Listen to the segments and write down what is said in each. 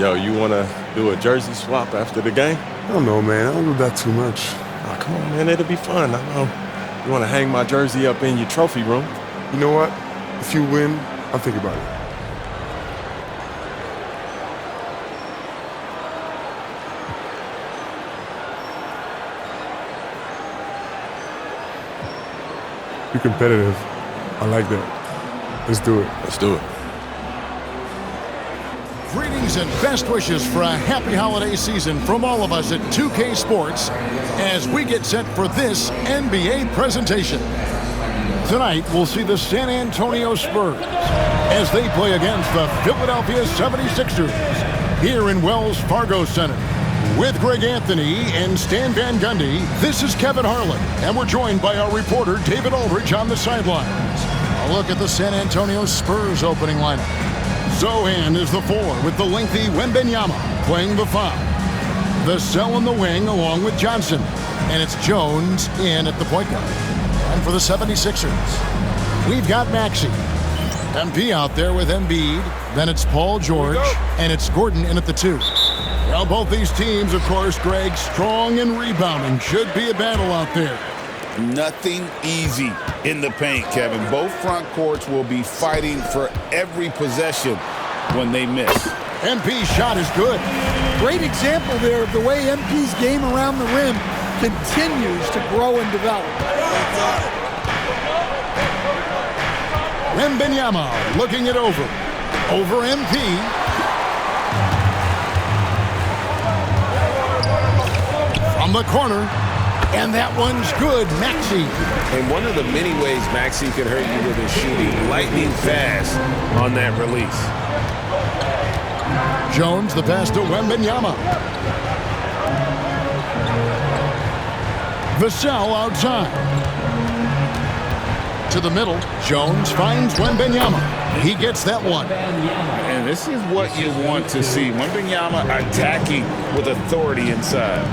Yo, you want to do a jersey swap after the game? I don't know, man. I don't do that too much. Oh, come on, man. It'll be fun. I know. You want to hang my jersey up in your trophy room? You know what? If you win, I'll think about it. You're competitive. I like that. Let's do it. Let's do it. Greetings and best wishes for a happy holiday season from all of us at 2K Sports as we get set for this NBA presentation. Tonight, we'll see the San Antonio Spurs as they play against the Philadelphia 76ers here in Wells Fargo Center. With Greg Anthony and Stan Van Gundy, this is Kevin Harlan, and we're joined by our reporter David Aldridge on the sidelines. A look at the San Antonio Spurs opening lineup. Zohan is the 4 with the lengthy Wembanyama playing the 5. Vassell in the wing along with Johnson. And it's Jones in at the point guard. And for the 76ers, we've got Maxey. MP out there with Embiid. Then it's Paul George. And it's Gordon in at the 2. Well, both these teams, of course, Greg, strong and rebounding. Should be a battle out there. Nothing easy in the paint, Kevin. Both front courts will be fighting for every possession when they miss. MP's shot is good. Great example there of the way MP's game around the rim continues to grow and develop. Wembanyama looking it over. Over MP. From the corner. And that one's good, Maxey. And one of the many ways Maxey can hurt you with his shooting, lightning fast on that release. Jones, the pass to Wembanyama. Vassell outside. To the middle. Jones finds Wembanyama. He gets that one. And this is what you want to see. Wembanyama attacking with authority inside.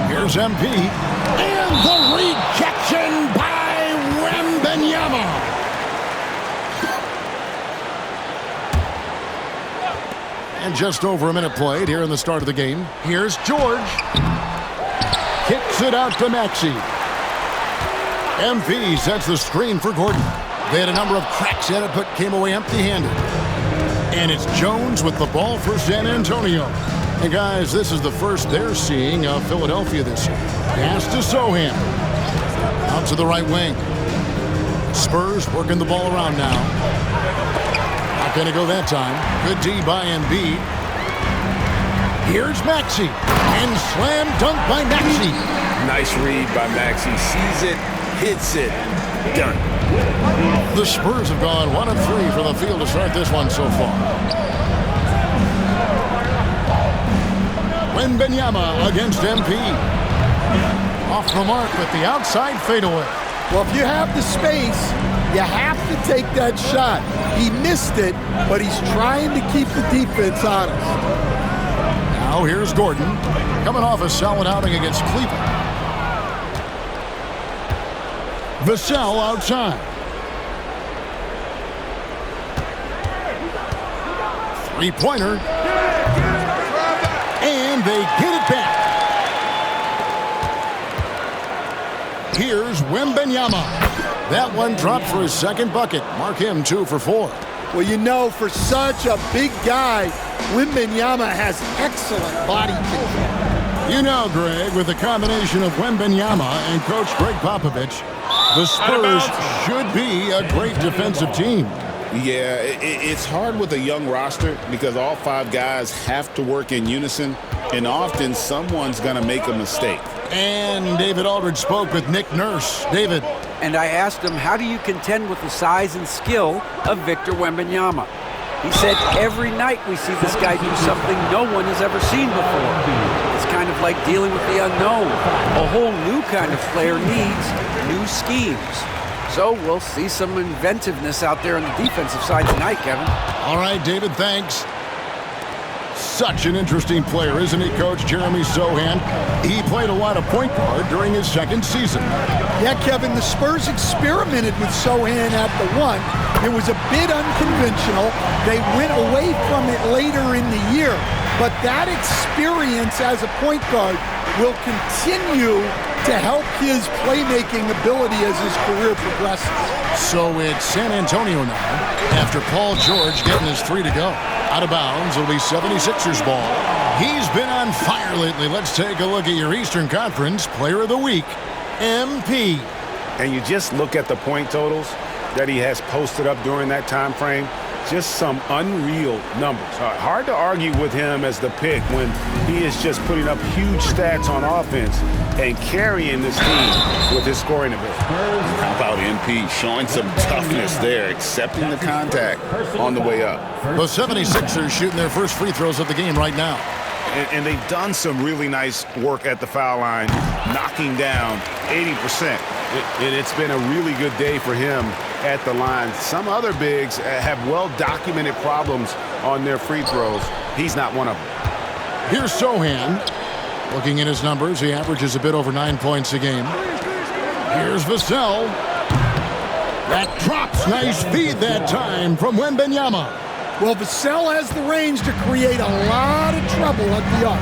Here's MP. And the rejection by Wembanyama. And just over a minute played here in the start of the game. Here's George. Kicks it out to Maxey. MP sets the screen for Gordon. They had a number of cracks at it, but came away empty-handed. And it's Jones with the ball for San Antonio. And guys, this is the first they're seeing of Philadelphia this year. Pass to Zohan. Out to the right wing. Spurs working the ball around now. Not going to go that time. Good D by Embiid. Here's Maxey. And slam dunk by Maxey. Nice read by Maxey. Sees it, hits it, done. The Spurs have gone 1 of 3 from the field to start this one so far. Wembanyama against MP. Off the mark with the outside fadeaway. Well, if you have the space, you have to take that shot. He missed it, but he's trying to keep the defense honest. Now here's Gordon, coming off a solid outing against Cleveland. Vassell outside. Three-pointer. And they get it back. Here's Wembanyama. That one dropped for his second bucket. Mark him 2 for 4. Well, you know, for such a big guy, Wembanyama has excellent body control. You know, Greg, with the combination of Wembanyama and Coach Greg Popovich, the Spurs should be a great defensive team. Yeah, it's hard with a young roster because all 5 guys have to work in unison, and often someone's going to make a mistake. And David Aldridge spoke with Nick Nurse. David. And I asked him, how do you contend with the size and skill of Victor Wembanyama? He said, every night we see this guy do something no one has ever seen before. It's kind of like dealing with the unknown. A whole new kind of player needs new schemes. So we'll see some inventiveness out there on the defensive side tonight, Kevin. All right, David, thanks. Such an interesting player, isn't he, Coach Jeremy Sohan? He played a lot of point guard during his second season. Yeah, Kevin, the Spurs experimented with Sohan at the 1. It was a bit unconventional. They went away from it later in the year. But that experience as a point guard will continue to help his playmaking ability as his career progresses. So it's San Antonio now, after Paul George getting his 3 to go. Out of bounds, it'll be 76ers ball. He's been on fire lately. Let's take a look at your Eastern Conference Player of the Week, MP. And you just look at the point totals that he has posted up during that time frame. Just some unreal numbers. Hard to argue with him as the pick when he is just putting up huge stats on offense and carrying this team with his scoring ability. How about MP showing some toughness there, accepting the contact on the way up. The 76ers shooting their first free throws of the game right now. And they've done some really nice work at the foul line, knocking down 80%. And it's been a really good day for him at the line. Some other bigs have well-documented problems on their free throws. He's not one of them. Here's Sohan. Looking at his numbers, he averages a bit over 9 points a game. Here's Vassell. That drops. Nice feed that time from Wembanyama. Well, Vassell has the range to create a lot of trouble at the arc.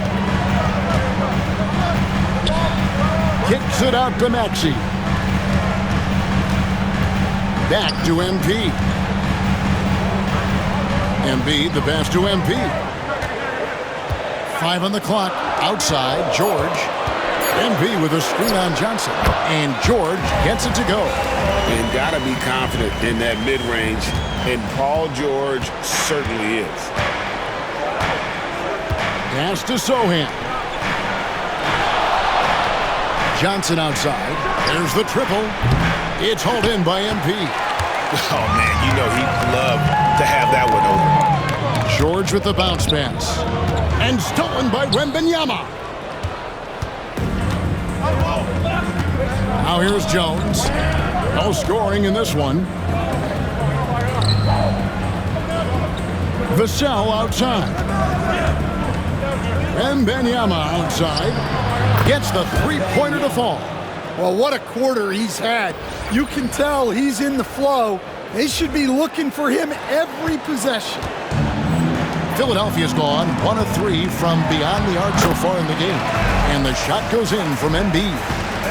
Kicks it out to Maxey. Back to MP. Embiid, the pass to MP. 5 on the clock. Outside, George. MP with a screen on Johnson. And George gets it to go. And got to be confident in that mid-range. And Paul George certainly is. Pass to Sohan. Johnson outside. There's the triple. It's hauled in by MP. Oh, man, you know he'd love to have that one over. George with the bounce pass. And stolen by Wembanyama. Now here's Jones. No scoring in this one. Vassell outside. Wembanyama outside. Gets the three-pointer to fall. Well, what a quarter he's had. You can tell he's in the flow. They should be looking for him every possession. Philadelphia's gone 1 of 3 from beyond the arc so far in the game. And the shot goes in from Embiid.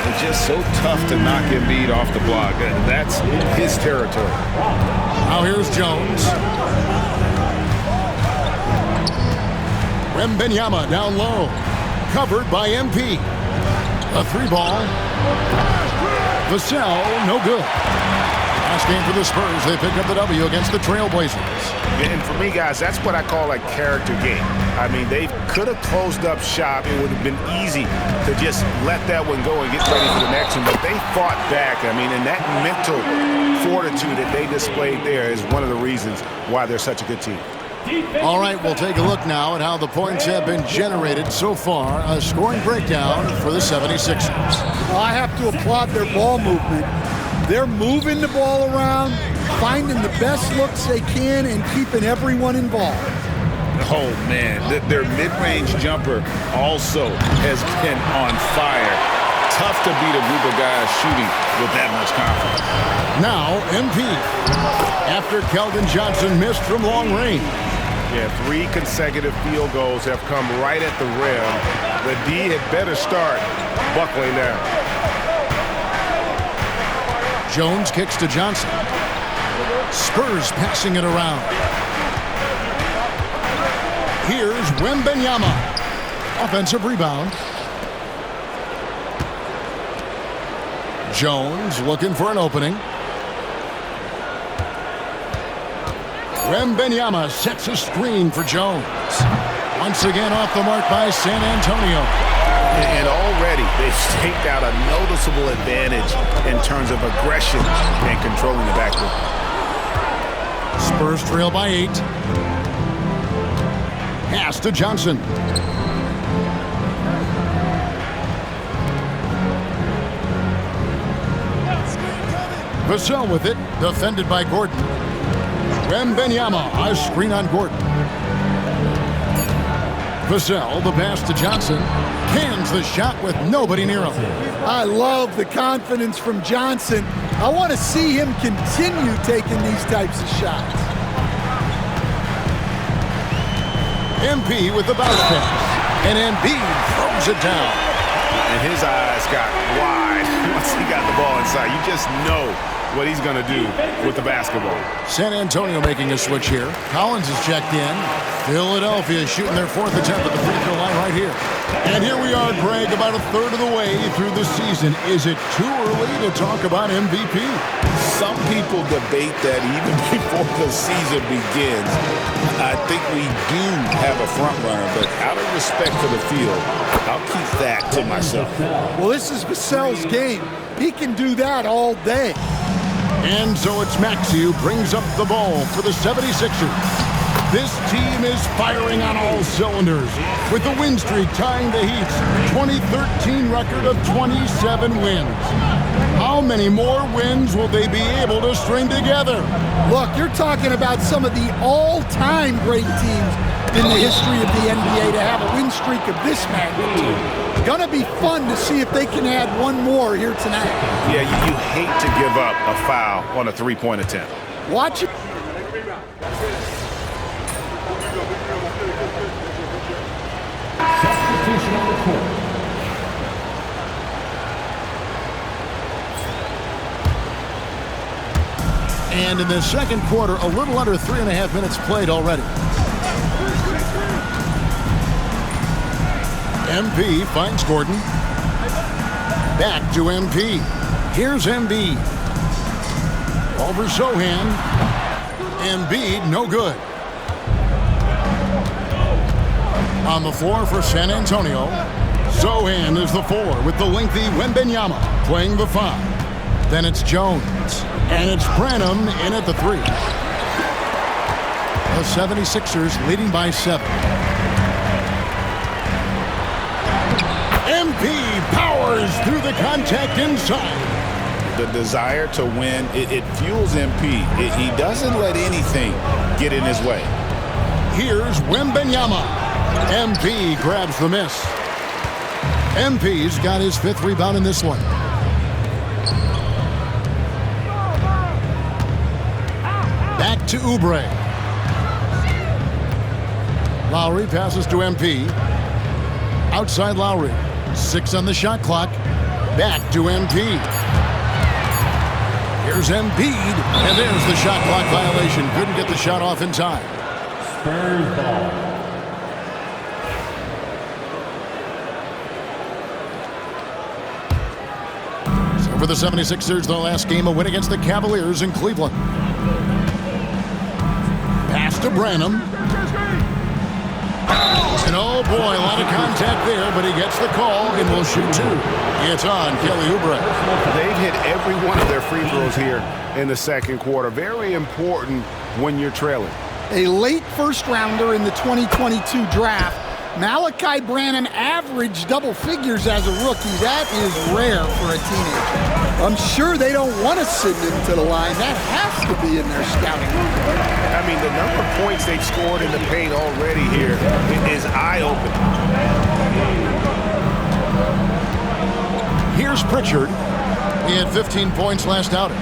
It's just so tough to knock Embiid off the block. That's his territory. Now here's Jones. Wembanyama down low. Covered by MP. A 3-ball. Vassell, no good. Last game for the Spurs, they pick up the W against the Trailblazers. And for me, guys, that's what I call a character game. I mean, they could have closed up shop. It would have been easy to just let that one go and get ready for the next one. But they fought back. I mean, and that mental fortitude that they displayed there is one of the reasons why they're such a good team. All right, we'll take a look now at how the points have been generated so far. A scoring breakdown for the 76ers. Well, I have to applaud their ball movement. They're moving the ball around, finding the best looks they can, and keeping everyone involved. Oh, man, their mid-range jumper also has been on fire. Tough to beat a group of guys shooting with that much confidence. Now, MP. After Keldon Johnson missed from long range. Yeah, 3 consecutive field goals have come right at the rim. The D had better start buckling down. Jones kicks to Johnson. Spurs passing it around. Here's Wembanyama. Offensive rebound. Jones looking for an opening. Wembanyama sets a screen for Jones. Once again off the mark by San Antonio. And already they've staked out a noticeable advantage in terms of aggression and controlling the backcourt. Spurs trail by 8. Pass to Johnson. Vassell with it, defended by Gordon. Wembanyama, a screen on Gordon. Vassell, the pass to Johnson. Cans the shot with nobody near him. I love the confidence from Johnson. I want to see him continue taking these types of shots. MP with the bounce pass. And Embiid throws it down. And his eyes got wide once he got the ball inside. You just know what he's going to do with the basketball. San Antonio making a switch here. Collins is checked in. Philadelphia shooting their fourth attempt at the free throw line right here. And here we are, Greg, about a third of the way through the season. Is it too early to talk about MVP? Some people debate that even before the season begins. I think we do have a front runner, but out of respect for the field, I'll keep that to myself. Well, this is Vassell's game. He can do that all day. And so it's Maxey who brings up the ball for the 76ers. This team is firing on all cylinders, with the win streak tying the Heat's 2013 record of 27 wins. How many more wins will they be able to string together? Look, you're talking about some of the all-time great teams in the history of the NBA to have a win streak of this magnitude. Gonna be fun to see if they can add one more here tonight. Yeah, you hate to give up a foul on a three-point attempt. Watch it. Substitution on the court. And in the second quarter, a little under 3.5 minutes played already. MP finds Gordon. Back to MP. Here's Embiid. Over Sohan. Embiid, no good. On the floor for San Antonio, Sohan is the 4 with the lengthy Wembanyama playing the 5. Then it's Jones. And it's Branham in at the 3. The 76ers leading by 7. MP powers through the contact inside. The desire to win, it fuels MP. He doesn't let anything get in his way. Here's Wembanyama. MP grabs the miss. MP's got his 5th rebound in this one. Back to Oubre. Lowry passes to MP. Outside Lowry. 6 on the shot clock. Back to MP. Here's Embiid. And there's the shot clock violation. Couldn't get the shot off in time. Spurs ball. For the 76ers, their last game, a win against the Cavaliers in Cleveland. Pass to Branham. And oh boy, a lot of contact there, but he gets the call and will shoot 2. It's on Kelly Oubre. They've hit every one of their free throws here in the second quarter. Very important when you're trailing. A late first rounder in the 2022 draft. Malachi Branham averaged double figures as a rookie. That is rare for a teenager. I'm sure they don't want to send him to the line. That has to be in their scouting. I mean, the number of points they've scored in the paint already here is eye-opening. Here's Pritchard. He had 15 points last outing.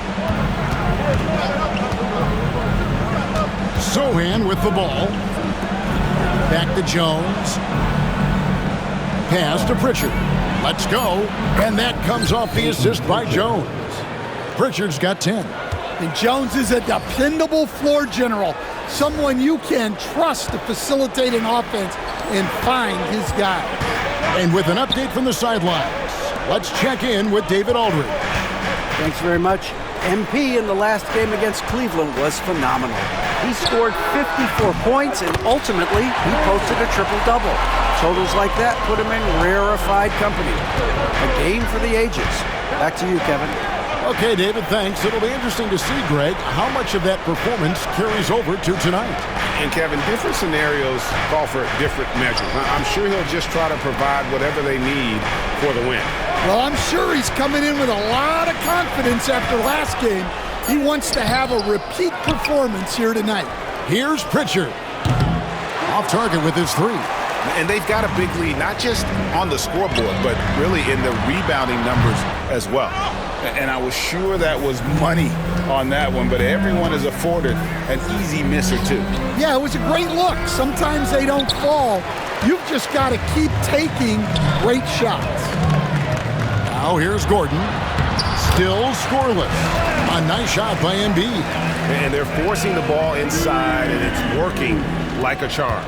Sohan with the ball. Back to Jones. Pass to Pritchard. Let's go. And that comes off the assist by Jones. Pritchard's got 10. And Jones is a dependable floor general. Someone you can trust to facilitate an offense and find his guy. And with an update from the sidelines, let's check in with David Aldridge. Thanks very much. MP in the last game against Cleveland was phenomenal. He scored 54 points, and ultimately, he posted a triple-double. Totals like that put him in rarefied company. A game for the ages. Back to you, Kevin. Okay, David, thanks. It'll be interesting to see, Greg, how much of that performance carries over to tonight. And, Kevin, different scenarios call for different measures. I'm sure he'll just try to provide whatever they need for the win. Well, I'm sure he's coming in with a lot of confidence after last game. He wants to have a repeat performance here tonight. Here's Pritchard. Off target with his 3. And they've got a big lead, not just on the scoreboard, but really in the rebounding numbers as well. And I was sure that was money on that one, but everyone is afforded an easy miss or two. Yeah, it was a great look. Sometimes they don't fall. You've just got to keep taking great shots. Now here's Gordon. Still scoreless. A nice shot by Embiid. And they're forcing the ball inside, and it's working like a charm.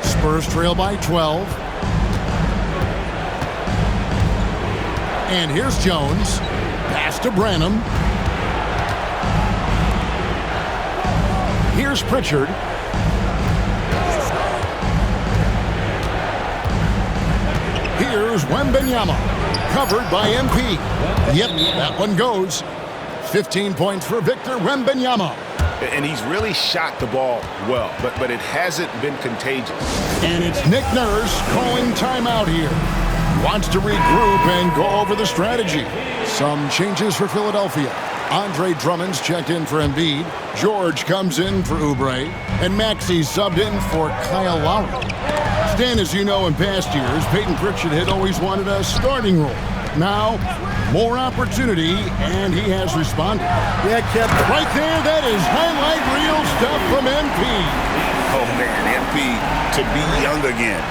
Spurs trail by 12. And here's Jones. Pass to Branham. Here's Pritchard. Here's Wembanyama. Covered by MP. Yep, that one goes. 15 points for Victor Wembanyama. And he's really shot the ball well, but it hasn't been contagious. And it's Nick Nurse calling timeout here. Wants to regroup and go over the strategy. Some changes for Philadelphia. Andre Drummond's checked in for Embiid. George comes in for Oubre. And Maxey subbed in for Kyle Lowry. Stan, as you know, in past years, Peyton Pritchard had always wanted a starting role. Now, more opportunity, and he has responded. Yeah, Kev. Right there, that is highlight reel stuff from MP. Oh, man, MP to be young again.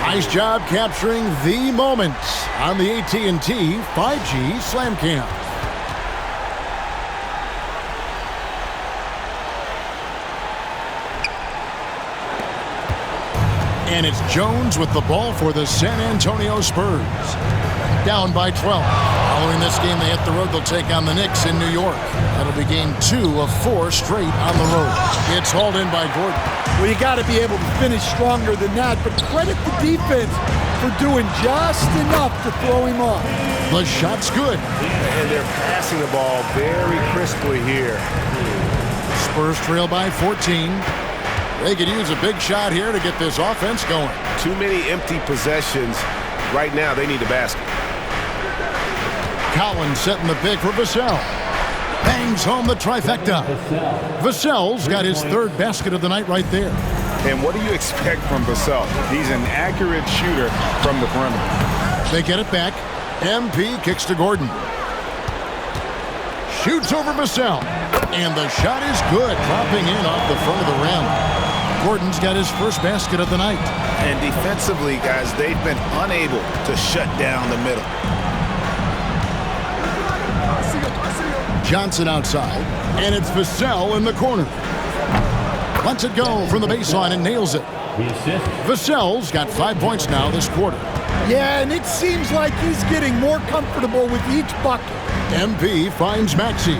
Nice job capturing the moments on the AT&T 5G Slam Cam. And it's Jones with the ball for the San Antonio Spurs. Down by 12. Following this game, they hit the road. They'll take on the Knicks in New York. That'll be game 2 of 4 straight on the road. It's hauled in by Gordon. Well, you got to be able to finish stronger than that, but credit the defense for doing just enough to throw him off. The shot's good. And they're passing the ball very crisply here. Spurs trail by 14. They could use a big shot here to get this offense going. Too many empty possessions. Right now, they need a basket. Collins setting the pick for Vassell. Bangs home the trifecta. Vassell's got his 3rd basket of the night right there. And what do you expect from Vassell? He's an accurate shooter from the perimeter. They get it back. MP kicks to Gordon. Shoots over Vassell. And the shot is good, dropping in off the front of the rim. Gordon's got his 1st basket of the night. And defensively, guys, they've been unable to shut down the middle. Johnson outside, and it's Vassell in the corner. Lets it go from the baseline and nails it. Vassell's got 5 points now this quarter. Yeah, and it seems like he's getting more comfortable with each bucket. MP finds Maxey.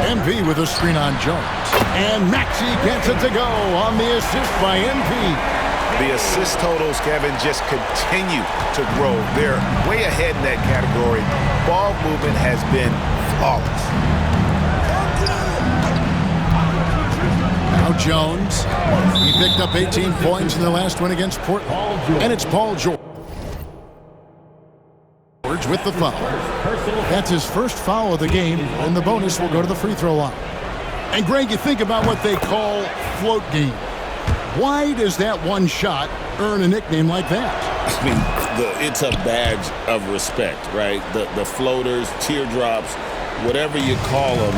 MP with a screen on Jones. And Maxey gets it to go on the assist by MP. The assist totals, Kevin, just continue to grow. They're way ahead in that category. Ball movement has been flawless. Now Jones. He picked up 18 points in the last win against Portland. And it's Paul George with the foul. That's his 1st foul of the game, and the bonus will go to the free throw line. And Greg, you think about what they call float game. Why does that one shot earn a nickname like that? I mean, it's a badge of respect, right? The floaters, teardrops, whatever you call them,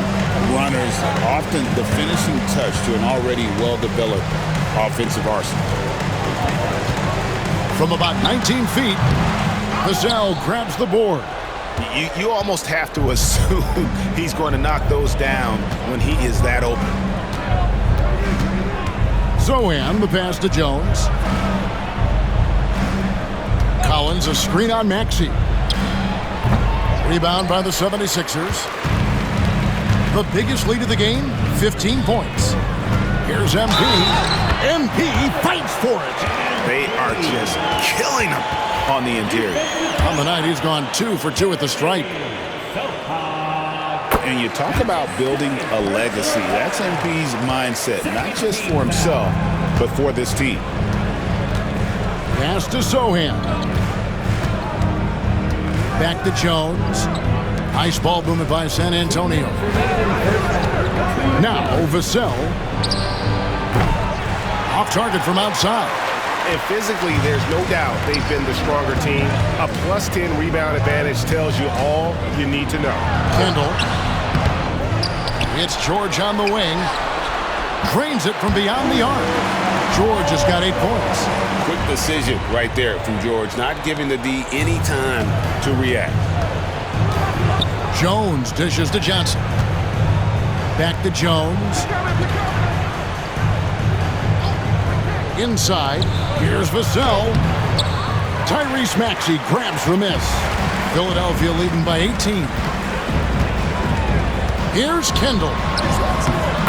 runners, often the finishing touch to an already well-developed offensive arsenal. From about 19 feet, Vassell grabs the board. You almost have to assume he's going to knock those down when he is that open. Zohan, the pass to Jones. Collins, a screen on Maxey. Rebound by the 76ers. The biggest lead of the game, 15 points. Here's MP. MP fights for it. They are just killing him on the interior. On the night, he's gone 2 for 2 at the stripe. And you talk about building a legacy. That's MP's mindset, not just for himself, but for this team. Pass to Zohan. Back to Jones. Nice ball movement by San Antonio. Now Vassell. Off target from outside. And physically, there's no doubt they've been the stronger team. A +10 rebound advantage tells you all you need to know. Kendall. It's George on the wing. Drains it from beyond the arc. George has got 8 points. Quick decision right there from George, not giving the D any time to react. Jones dishes to Johnson. Back to Jones. Inside, here's Vassell. Tyrese Maxey grabs the miss. Philadelphia leading by 18. Here's Kendall.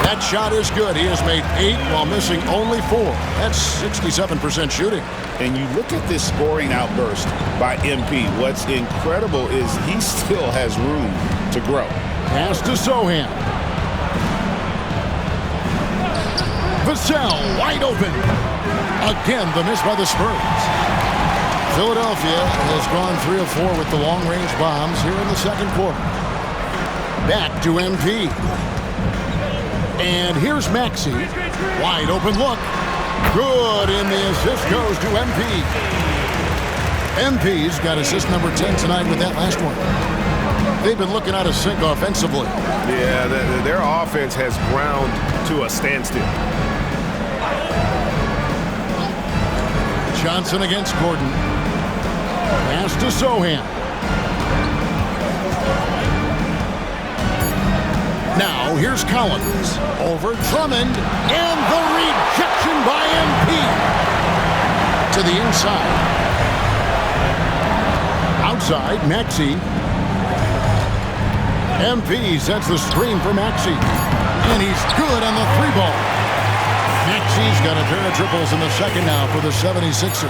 That shot is good. He has made 8 while missing only 4. That's 67% shooting. And you look at this scoring outburst by MP. What's incredible is he still has room to grow. Pass to Sohan. Vassell wide open. Again, the miss by the Spurs. Philadelphia has gone 3 of 4 with the long-range bombs here in the second quarter. Back to MP. And here's Maxey. Wide open look. Good, and the assist goes to MP. MP's got assist number 10 tonight with that last one. They've been looking out of sync offensively. Yeah, their offense has ground to a standstill. Johnson against Gordon. Pass to Sohan. Now here's Collins. Over Drummond. And the rejection by MP. To the inside. Outside, Maxey. MP sets the screen for Maxey. And he's good on the 3-ball. Maxey's got a pair of triples in the second now for the 76ers.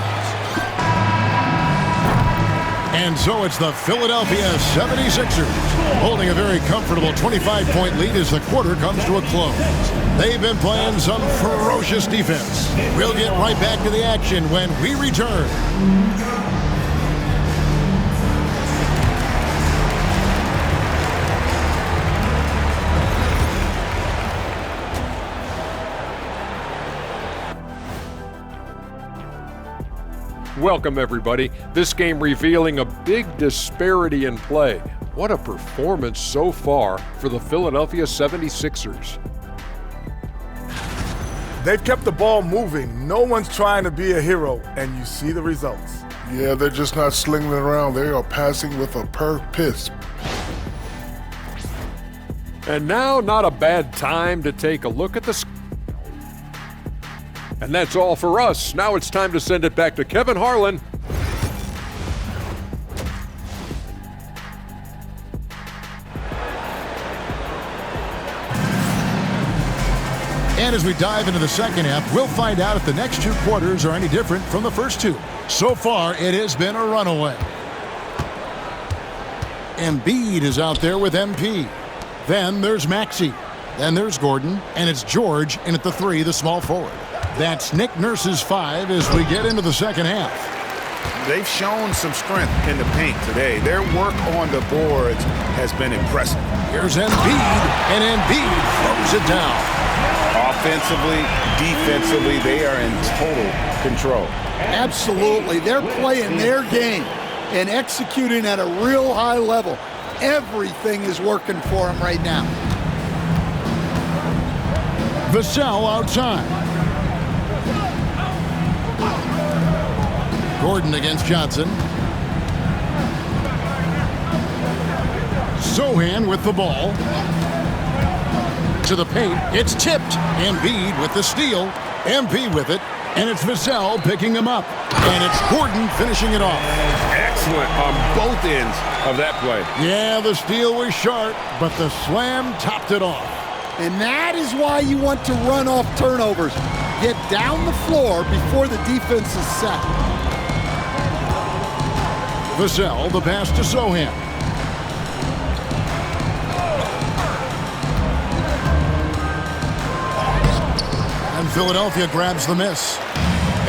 And so it's the Philadelphia 76ers holding a very comfortable 25-point lead as the quarter comes to a close. They've been playing some ferocious defense. We'll get right back to the action when we return. Welcome, everybody. This game revealing a big disparity in play. What a performance so far for the Philadelphia 76ers. They've kept the ball moving. No one's trying to be a hero, and you see the results. Yeah, they're just not slinging it around. They are passing with a purpose. And now, not a bad time to take a look at the And that's all for us. Now it's time to send it back to Kevin Harlan. And as we dive into the second half, we'll find out if the next 2 quarters are any different from the first 2. So far, it has been a runaway. Embiid is out there with MP. Then there's Maxey. Then there's Gordon. And it's George in at the 3, the small forward. That's Nick Nurse's 5 as we get into the second half. They've shown some strength in the paint today. Their work on the boards has been impressive. Here's Embiid, and Embiid throws it down. Offensively, defensively, they are in total control. Absolutely. They're playing their game and executing at a real high level. Everything is working for them right now. Vassell outside. Gordon against Johnson. Sohan with the ball. To the paint. It's tipped. Embiid with the steal. MP with it. And it's Vassell picking him up. And it's Gordon finishing it off. Excellent on both ends of that play. Yeah, the steal was sharp, but the slam topped it off. And that is why you want to run off turnovers. Get down the floor before the defense is set. Vassell, the pass to Sohan. And Philadelphia grabs the miss.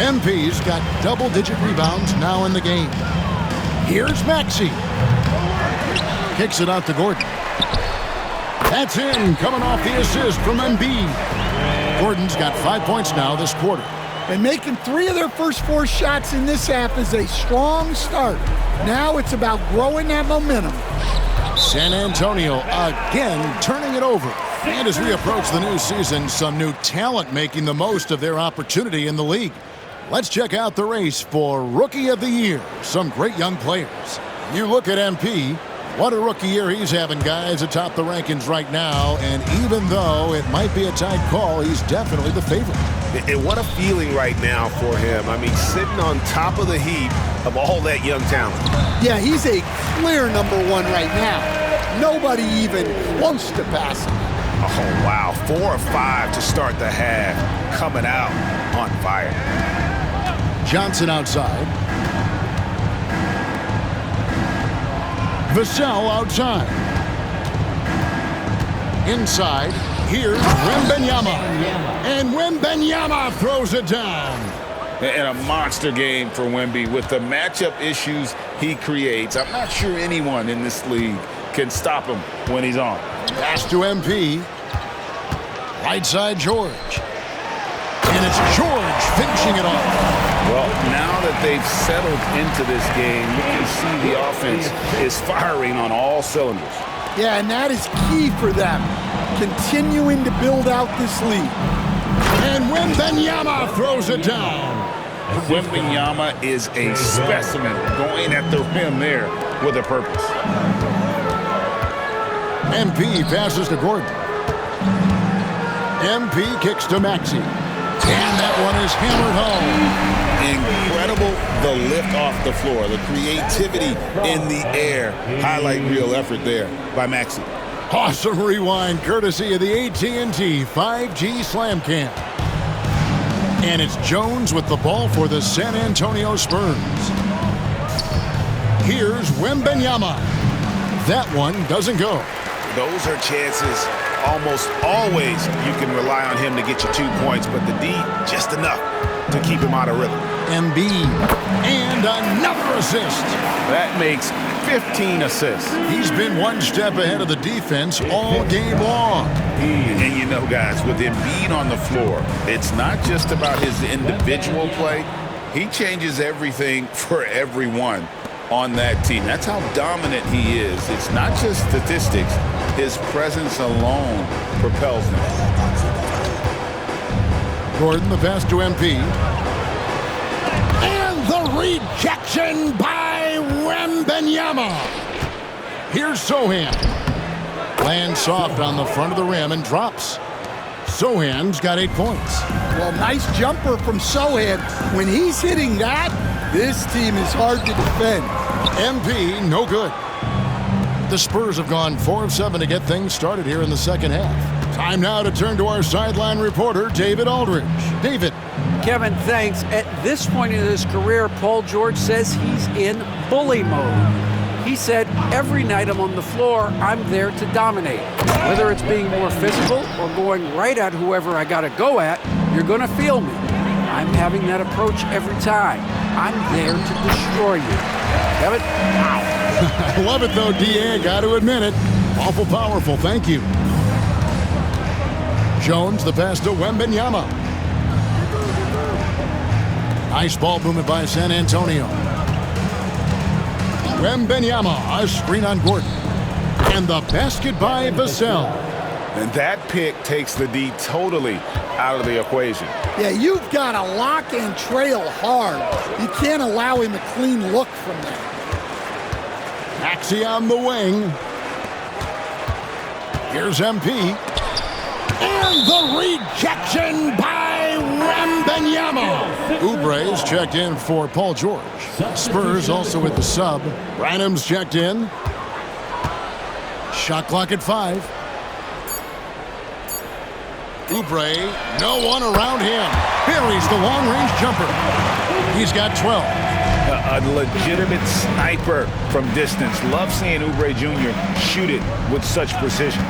MP's got double-digit rebounds now in the game. Here's Maxey. Kicks it out to Gordon. That's in, coming off the assist from Embiid. Gordon's got 5 points now this quarter. And making 3 of their first 4 shots in this half is a strong start. Now it's about growing that momentum. San Antonio again turning it over. And as we approach the new season, some new talent making the most of their opportunity in the league. Let's check out the race for Rookie of the Year. Some great young players. You look at MP, what a rookie year he's having, guys, atop the rankings right now. And even though it might be a tight call, he's definitely the favorite. And what a feeling right now for him. I mean, sitting on top of the heap of all that young talent. Yeah, he's a clear #1 right now. Nobody even close to passing. Oh, wow. 4 or 5 to start the half. Coming out on fire. Johnson outside. Vassell outside. Inside, here's Wembanyama. And Wembanyama throws it down. And a monster game for Wemby with the matchup issues he creates. I'm not sure anyone in this league can stop him when he's on. Pass to MP. Right side, George. And it's George finishing it off. Well, now that they've settled into this game, you can see the offense is firing on all cylinders. Yeah, and that is key for them, continuing to build out this lead. And Wembanyama throws it down. Wembanyama is a specimen going at the rim there with a purpose. MP passes to Gordon. MP kicks to Maxey. And that one is hammered home. Incredible, the lift off the floor, the creativity in the air. Highlight real effort there by Maxey. Awesome rewind courtesy of the AT&T 5G Slam Cam. And it's Jones with the ball for the San Antonio Spurs. Here's Wembanyama. That one doesn't go. Those are chances almost always you can rely on him to get you 2 points, but the D, just enough to keep him out of rhythm. Embiid, and another assist. That makes 15 assists. He's been one step ahead of the defense all game long. And you know, guys, with Embiid on the floor, it's not just about his individual play. He changes everything for everyone on that team. That's how dominant he is. It's not just statistics. His presence alone propels them. Gordon, the pass to MP. And the rejection by Wembanyama. Here's Sohan. Lands soft on the front of the rim and drops. Sohan's got 8 points. Well, nice jumper from Sohan. When he's hitting that, this team is hard to defend. MP, no good. The Spurs have gone 4 of 7 to get things started here in the second half. Time now to turn to our sideline reporter, David Aldridge. David. Kevin, thanks. At this point in his career, Paul George says he's in bully mode. He said, every night I'm on the floor, I'm there to dominate. Whether it's being more physical or going right at whoever I got to go at, you're going to feel me. I'm having that approach every time. I'm there to destroy you. Kevin, wow. I love it, though, D.A. Got to admit it. Awful powerful. Thank you. Jones, the pass to Wembanyama. Nice ball movement by San Antonio. Wembanyama, a screen on Gordon. And the basket by Vassell. And that pick takes the D totally out of the equation. Yeah, you've got to lock and trail hard. You can't allow him a clean look from that. Maxey on the wing. Here's MP. And the rejection by Wembanyama. Oubre's checked in for Paul George. Spurs also with the sub. Branham's checked in. Shot clock at 5. Oubre, no one around him. Buries the long-range jumper. He's got 12. A legitimate sniper from distance. Love seeing Oubre Jr. shoot it with such precision.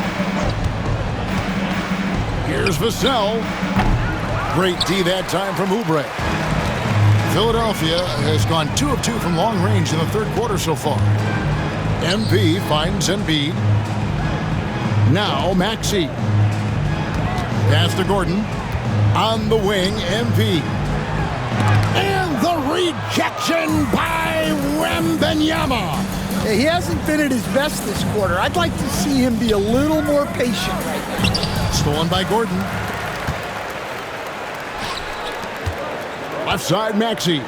Here's Vassell. Great D that time from Oubre. Philadelphia has gone 2 of 2 from long range in the third quarter so far. MP finds Embiid. Now Maxey. Pass to Gordon. On the wing, MP. And the rejection by Wembanyama. He hasn't been at his best this quarter. I'd like to see him be a little more patient right now. Stolen by Gordon. Left side, Maxey.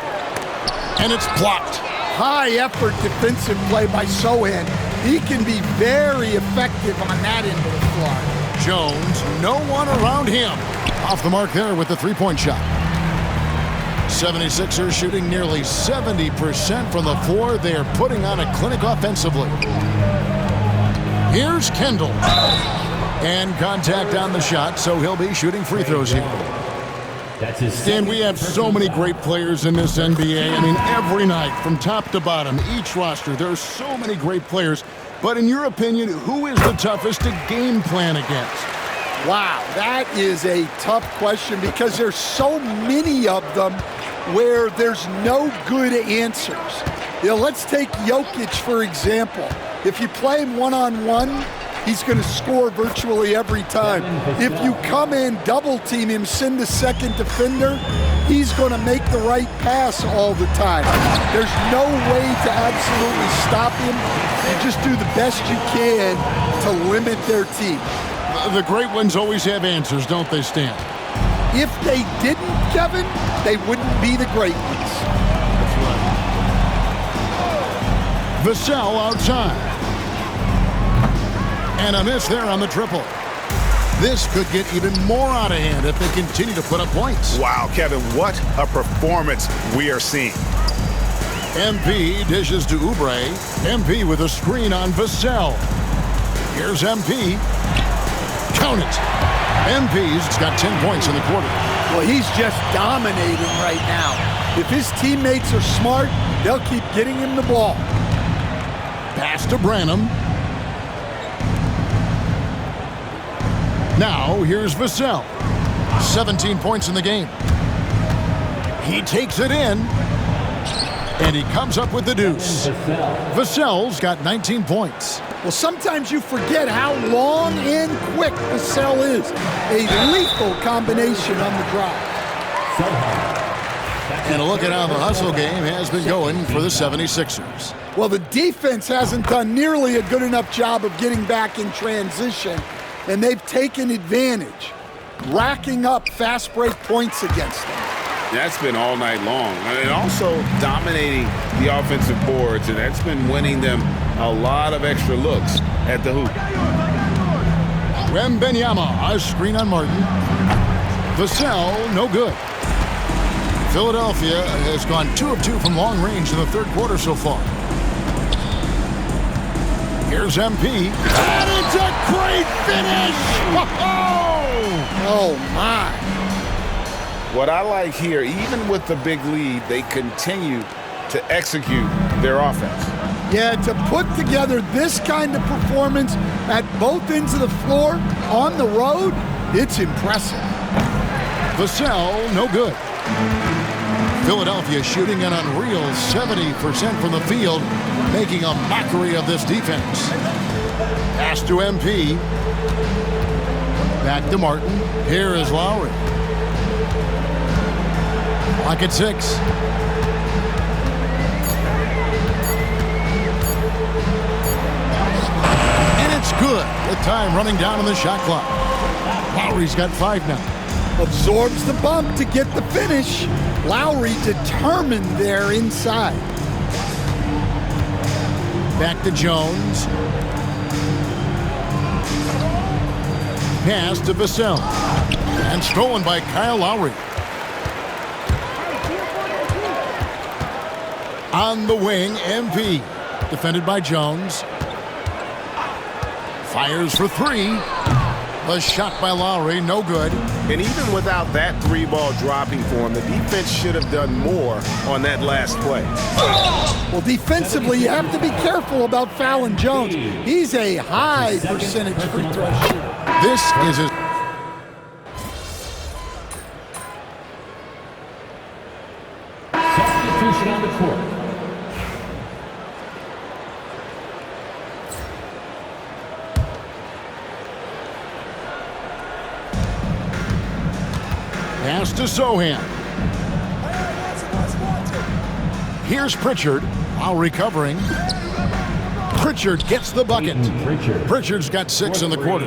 And it's blocked. High effort defensive play by Sohan. He can be very effective on that end of the floor. Jones, no one around him. Off the mark there with the three-point shot. 76ers shooting nearly 70% from the floor. They are putting on a clinic offensively. Here's Kendall. And contact on the shot, so he'll be shooting free throws here. Dan, we have so many great players in this NBA. I mean, every night, from top to bottom, each roster, there are so many great players. But in your opinion, who is the toughest to game plan against? Wow, that is a tough question because there's so many of them where there's no good answers. You know, let's take Jokic, for example. If you play him one-on-one, he's going to score virtually every time. If you come in, double-team him, send a second defender, he's going to make the right pass all the time. There's no way to absolutely stop him. You just do the best you can to limit their team. The great ones always have answers, don't they, Stan? If they didn't, Kevin, they wouldn't be the great ones. That's right. Vassell outside. And a miss there on the triple. This could get even more out of hand if they continue to put up points. Wow, Kevin, what a performance we are seeing. MP dishes to Oubre. MP with a screen on Vassell. Here's MP. Count it. MP's got 10 points in the quarter. Well, he's just dominating right now. If his teammates are smart, they'll keep getting him the ball. Pass to Branham. Now, here's Vassell. 17 points in the game. He takes it in. And he comes up with the deuce. Vassell's got 19 points. Well, sometimes you forget how long and quick Vassell is. A lethal combination on the drive. And a look at how the hustle game has been going for the 76ers. Well, the defense hasn't done nearly a good enough job of getting back in transition, and they've taken advantage, racking up fast break points against them. That's been all night long. And also dominating the offensive boards, and that's been winning them a lot of extra looks at the hoop. Wembanyama, a screen on Martin. Vassell, no good. Philadelphia has gone 2 of 2 from long range in the third quarter so far. Here's MP. And it's a great finish! Oh, my. What I like here, even with the big lead, they continue to execute their offense. Yeah, to put together this kind of performance at both ends of the floor on the road, it's impressive. Vassell, no good. Philadelphia shooting an unreal 70% from the field, making a mockery of this defense. Pass to MP. Back to Martin. Here is Lowry. Clock at 6. And it's good with time running down on the shot clock. Lowry's got 5 now. Absorbs the bump to get the finish. Lowry determined there inside. Back to Jones. Pass to Vassell. And stolen by Kyle Lowry. On the wing, MP. Defended by Jones. Fires for 3. A shot by Lowry, no good. And even without that 3-ball dropping for him, the defense should have done more on that last play. Well, defensively, you have to be careful about fouling Jones. He's a high percentage free throw shooter. This is his... Substitution on the court. Pass to Sohan. Here's Pritchard while recovering. Pritchard gets the bucket. Pritchard's got 6 in the quarter.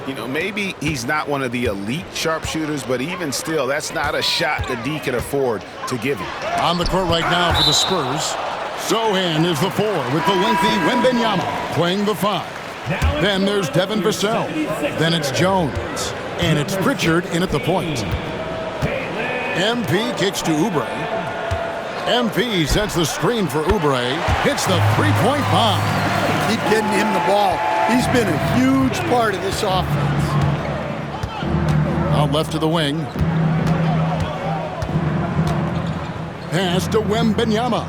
You know, maybe he's not one of the elite sharpshooters, but even still, that's not a shot that D can afford to give him. On the court right now for the Spurs. Sohan is the 4 with the lengthy Wembanyama playing the 5. Then there's Devin Vassell. Then it's Jones. And it's Pritchard in at the point. MP kicks to Oubre. MP sets the screen for Oubre. Hits the three-point bomb. Keep getting him the ball. He's been a huge part of this offense. Out left to the wing. Pass to Wembanyama.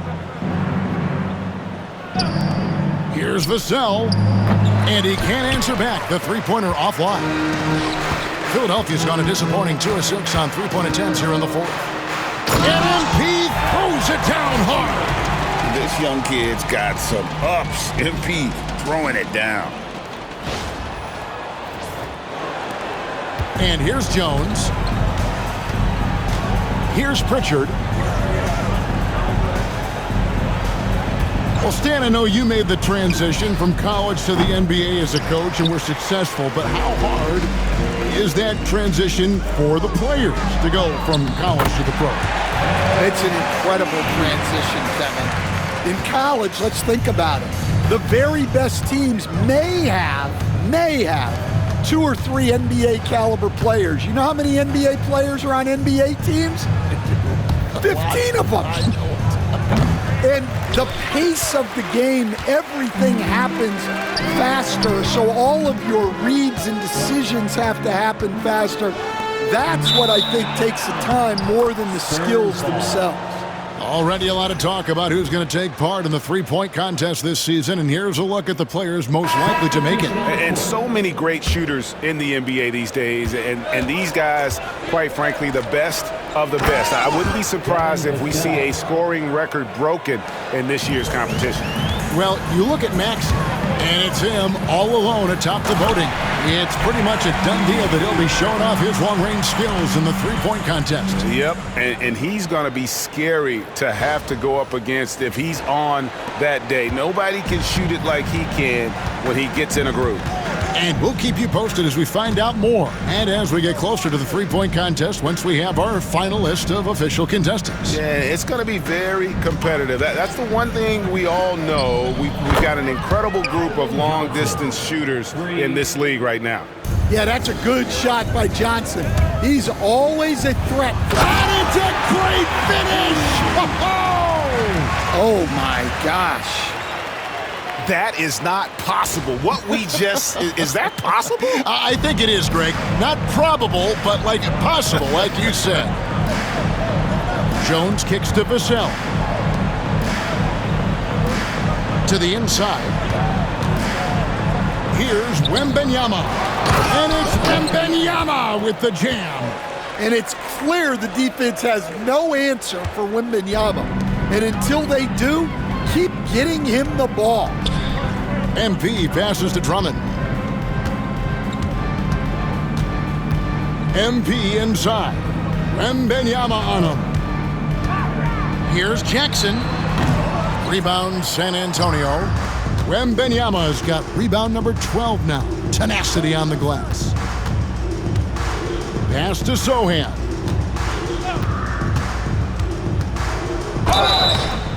Here's Vassell. And he can't answer back. The three-pointer offline. Philadelphia's gone a disappointing 2 of 6 on three-point attempts here in the fourth. And MP throws it down hard. This young kid's got some ups. MP throwing it down. And here's Jones. Here's Pritchard. Well, Stan, I know you made the transition from college to the NBA as a coach and were successful, but how hard is that transition for the players to go from college to the pro? It's an incredible transition, Kevin. In college, let's think about it. The very best teams may have 2 or 3 NBA caliber players. You know how many NBA players are on NBA teams? 15 of them. And the pace of the game, everything happens faster, so all of your reads and decisions have to happen faster. That's what I think takes the time more than the skills themselves. Already a lot of talk about who's going to take part in the three-point contest this season, and here's a look at the players most likely to make it. And so many great shooters in the NBA these days, and these guys, quite frankly, the best of the best. I wouldn't be surprised if we see a scoring record broken in this year's competition. Well, you look at Max, and it's him all alone atop the voting. It's pretty much a done deal that he'll be showing off his long-range skills in the three-point contest. Yep, and he's going to be scary to have to go up against if he's on that day. Nobody can shoot it like he can when he gets in a groove. And we'll keep you posted as we find out more and as we get closer to the three-point contest once we have our final list of official contestants. Yeah, it's going to be very competitive. That's the one thing we all know. We've got an incredible group of long-distance shooters in this league right now. Yeah, that's a good shot by Johnson. He's always a threat. And it's a great finish! Oh, my gosh. That is not possible. What we just, is that possible? I think it is, Greg. Not probable, but like possible, like you said. Jones kicks to Vassell. To the inside. Here's Wembanyama. And it's Wembanyama with the jam. And it's clear the defense has no answer for Wembanyama. And until they do, keep getting him the ball. MP passes to Drummond. MP inside. Wembanyama on him. Here's Jackson. Rebound San Antonio. Wembanyama's got rebound number 12 now. Tenacity on the glass. Pass to Sohan.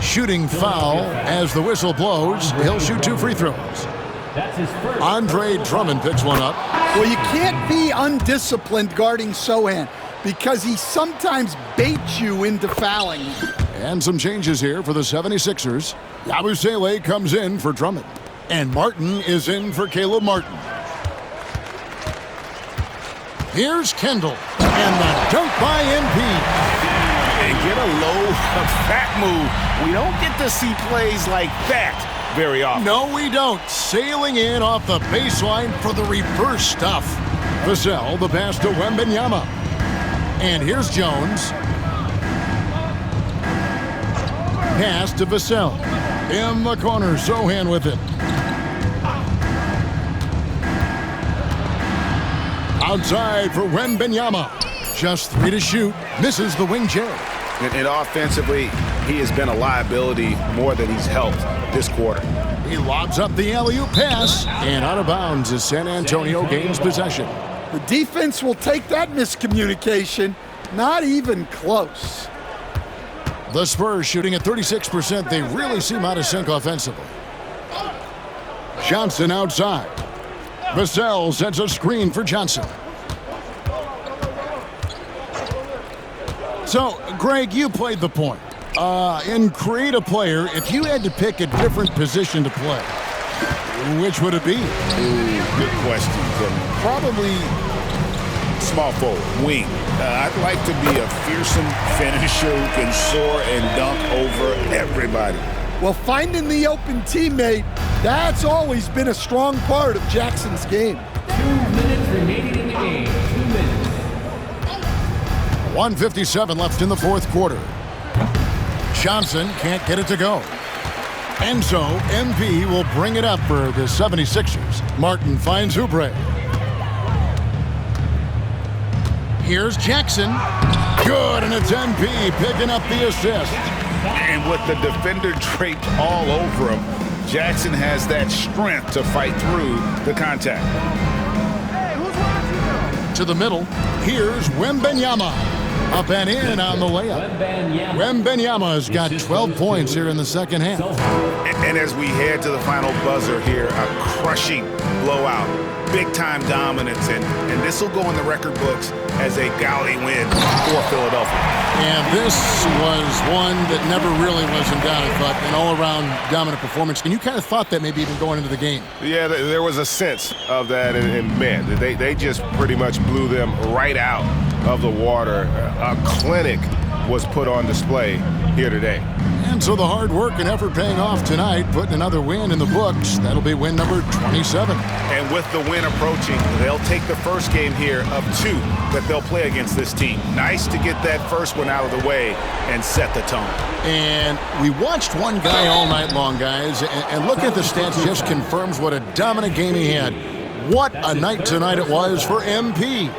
Shooting foul as the whistle blows. He'll shoot 2 free throws. Andre Drummond picks one up. Well, you can't be undisciplined guarding Sohan because he sometimes baits you into fouling. And some changes here for the 76ers. Yabusele comes in for Drummond. And Martin is in for Caleb Martin. Here's Kendall. And the dunk by MP. And get a low fat move. We don't get to see plays like that very often. No, we don't. Sailing in off the baseline for the reverse stuff. Vassell, the pass to Wembanyama. And here's Jones. Pass to Vassell. In the corner, Sohan with it. Outside for Wembanyama. Just 3 to shoot. Misses the wing J. And offensively, he has been a liability more than he's helped this quarter. He lobs up the alley-oop pass, and out of bounds as San Antonio gains possession. The defense will take that miscommunication. Not even close. The Spurs shooting at 36%. They really seem out of sync offensively. Johnson outside. Vassell sends a screen for Johnson. So, Greg, you played the point. In Create a Player, if you had to pick a different position to play, which would it be? Good question. Probably small forward, wing. I'd like to be a fearsome finisher who can soar and dunk over everybody. Well, finding the open teammate, that's always been a strong part of Jackson's game. 2 minutes remaining in the game. 2 minutes. 1:57 left in the fourth quarter. Johnson can't get it to go. And so, MP will bring it up for the 76ers. Martin finds Oubre. Here's Jackson. Good, and it's MP picking up the assist. And with the defender draped all over him, Jackson has that strength to fight through the contact. To the middle, here's Wembanyama. Up and in on the layup. Wembanyama's got 12 points here in the second half. And as we head to the final buzzer here, a crushing blowout, big-time dominance, and this will go in the record books as a gaudy win for Philadelphia. And this was one that never really was in doubt, but an all-around dominant performance. And you kind of thought that maybe even going into the game. Yeah, there was a sense of that, and man, they just pretty much blew them right out of the water. A clinic was put on display here today. And so the hard work and effort paying off tonight, putting another win in the books. That'll be win number 27. And with the win approaching, they'll take the first game here of 2 that they'll play against this team. Nice to get that first one out of the way and set the tone. And we watched one guy all night long, guys, and looking at the stats just confirms what a dominant game he had. What a night tonight it was for MP.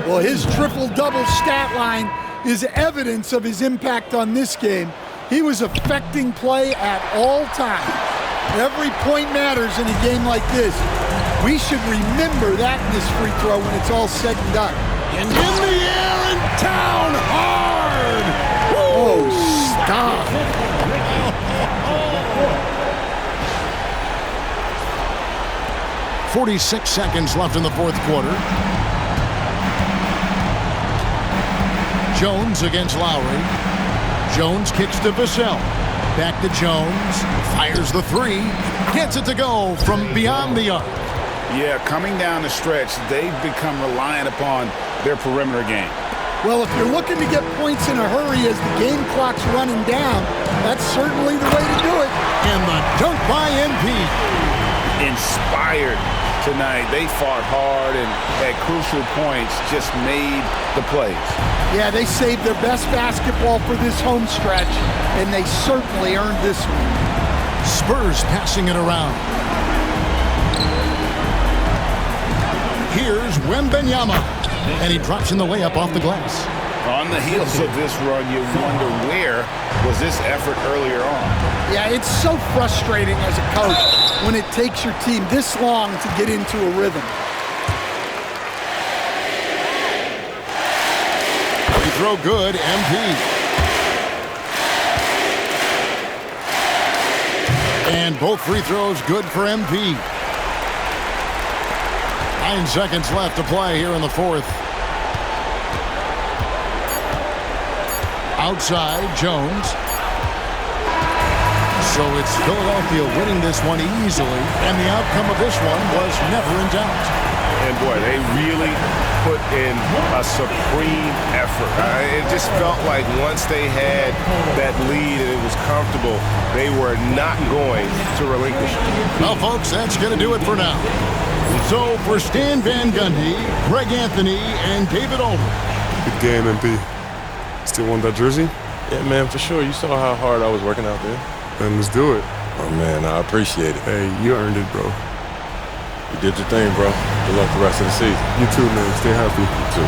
Well, his triple-double stat line is evidence of his impact on this game. He was affecting play at all times. Every point matters in a game like this. We should remember that in this free throw when it's all said and done. And in the air and down hard! Woo! Oh, stop. 46 seconds left in the fourth quarter. Jones against Lowry. Jones kicks to Vassell. Back to Jones. Fires the three. Gets it to go from beyond the arc. Yeah, coming down the stretch, they've become reliant upon their perimeter game. Well, if you're looking to get points in a hurry as the game clock's running down, that's certainly the way to do it. And the dunk by MP. Inspired tonight. They fought hard and at crucial points just made the plays. Yeah, they saved their best basketball for this home stretch, and they certainly earned this one. Spurs passing it around. Here's Wembanyama, and he drops in the layup off the glass. On the heels of this run, you wonder where was this effort earlier on. Yeah, it's so frustrating as a coach when it takes your team this long to get into a rhythm. Free throw good, MP. And both free throws good for MP. 9 seconds left to play here in the fourth. Outside, Jones. So it's Philadelphia winning this one easily, and the outcome of this one was never in doubt. And boy, they really put in a supreme effort. It just felt like once they had that lead and it was comfortable, they were not going to relinquish it. Well, folks, that's going to do it for now. So for Stan Van Gundy, Greg Anthony, and David Aldridge. Good game, MP. Still want that jersey? Yeah, man, for sure. You saw how hard I was working out there. Then let's do it. Oh, man, I appreciate it. Hey, you earned it, bro. You did your thing, bro. Good luck the rest of the season. You too, man. Stay happy. You too.